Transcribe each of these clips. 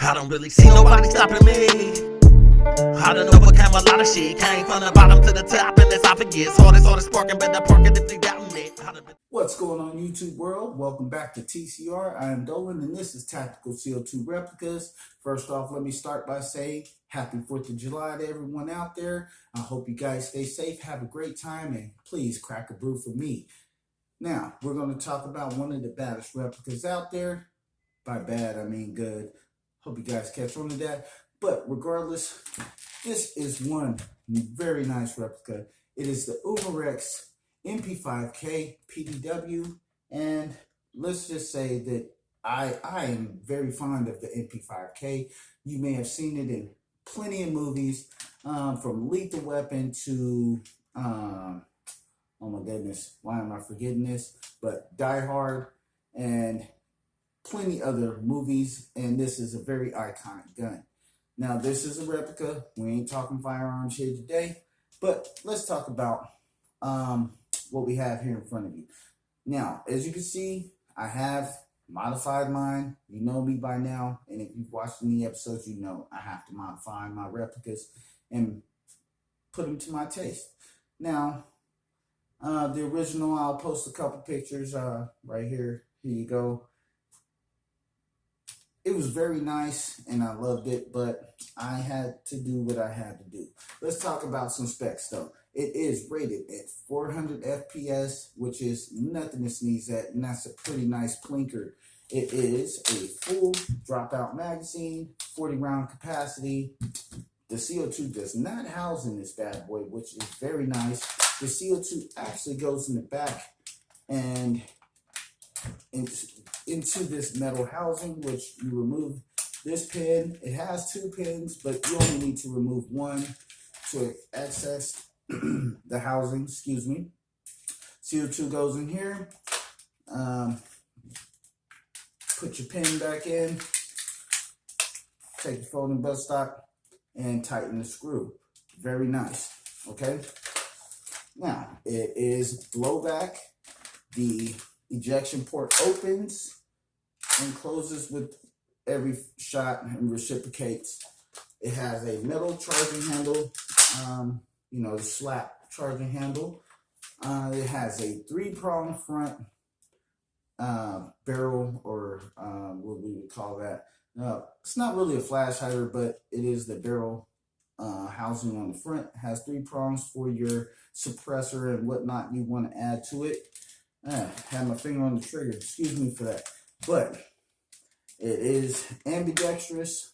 I don't really see nobody stopping me. I done overcome a lot of shit. Came from the bottom to the top, and esophagus. Hardest sparking, but the parking if they doubting it. What's going on, YouTube world? Welcome back to TCR. I am Dolan, and this is Tactical CO2 Replicas. First off, let me start by saying happy 4th of July to everyone out there. I hope you guys stay safe, have a great time, and please crack a brew for me. Now, we're going to talk about one of the baddest replicas out there. By bad, I mean good. Hope you guys catch on to that. But regardless, this is one very nice replica. It is the Umarex Mp5k PDW, and let's just say that I am very fond of the Mp5k. You may have seen it in plenty of movies, from Lethal Weapon to oh my goodness, why am I forgetting this? But Die Hard and plenty other movies, and this is a very iconic gun. Now, this is a replica. We ain't talking firearms here today, but let's talk about what we have here in front of you. Now, as you can see, I have modified mine. You know me by now, and if you've watched any episodes, you know I have to modify my replicas and put them to my taste. Now, the original, I'll post a couple pictures right here. Here you go. It was very nice, and I loved it, but I had to do what I had to do. Let's talk about some specs, though. It is rated at 400 FPS, which is nothing to sneeze at, and that's a pretty nice plinker. It is a full dropout magazine, 40-round capacity. The CO2 does not house in this bad boy, which is very nice. The CO2 actually goes in the back and into this metal housing, which you remove this pin. It has 2 pins, but you only need to remove one to access the housing, excuse me. CO2 goes in here. Put your pin back in, take your folding buttstock, and tighten the screw. Very nice, okay? Now, it is blowback. The ejection port opens and closes with every shot and reciprocates. It has a metal charging handle, you know, the slap charging handle. It has a 3-prong front barrel, or what we would call that. It's not really a flash hider, but it is the barrel housing on the front. It has 3 prongs for your suppressor and whatnot you want to add to it. Had my finger on the trigger, excuse me for that. But it is ambidextrous,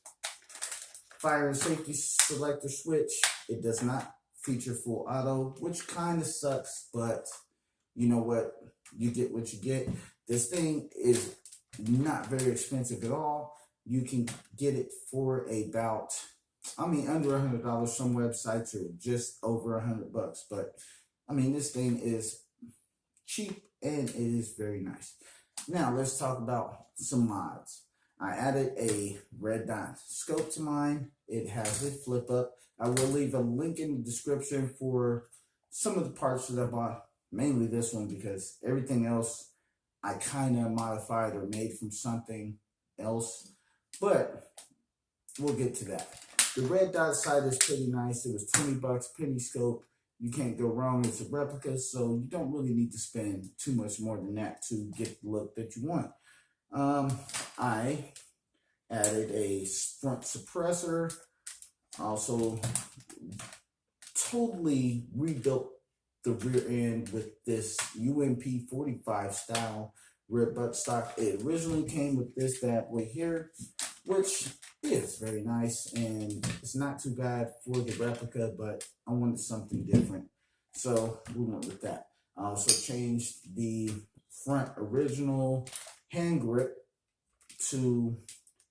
fire and safety selector switch. It does not feature full auto, which kind of sucks, but you know what? You get what you get. This thing is not very expensive at all. You can get it for about, I mean, under $100. Some websites are just over $100, but I mean, this thing is cheap and it is very nice. Now let's talk about some mods. I added a red dot scope to mine. It has a flip up. I will leave a link in the description for some of the parts that I bought, mainly this one, because everything else I kind of modified or made from something else, but we'll get to that. The red dot sight is pretty nice. It was 20 bucks, penny scope. You can't go wrong. It's a replica, so you don't really need to spend too much more than that to get the look that you want. I added a front suppressor. Also totally rebuilt the rear end with this UMP45 style rear buttstock. It originally came with this bad boy here, which is very nice, and it's not too bad for the replica, but I wanted something different, so we went with that. I also changed the front original hand grip to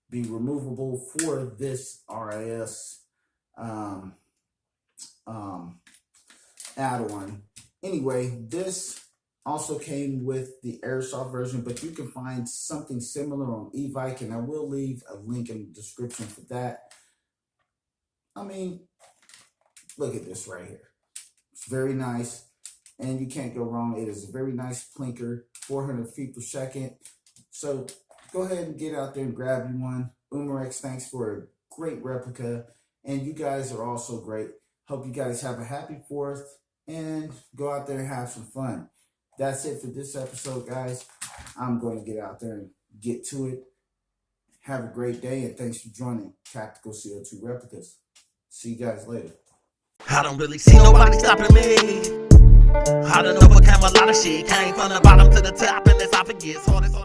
be removable for this RIS add-on. Anyway, this also came with the airsoft version, but you can find something similar on e-bike, and I will leave a link in the description for that. I mean, look at this right here. It's very nice, and you can't go wrong. It is a very nice plinker, 400 feet per second. So go ahead and get out there and grab you one. Umarex, thanks for a great replica. And you guys are also great. Hope you guys have a happy 4th and go out there and have some fun. That's it for this episode, guys. I'm going to get out there and get to it. Have a great day, and thanks for joining Tactical CO2 Replicas. See you guys later. I don't really see nobody stopping me. I done overcame a lot of shit. Came from the bottom to the top, and it's obvious. Hardest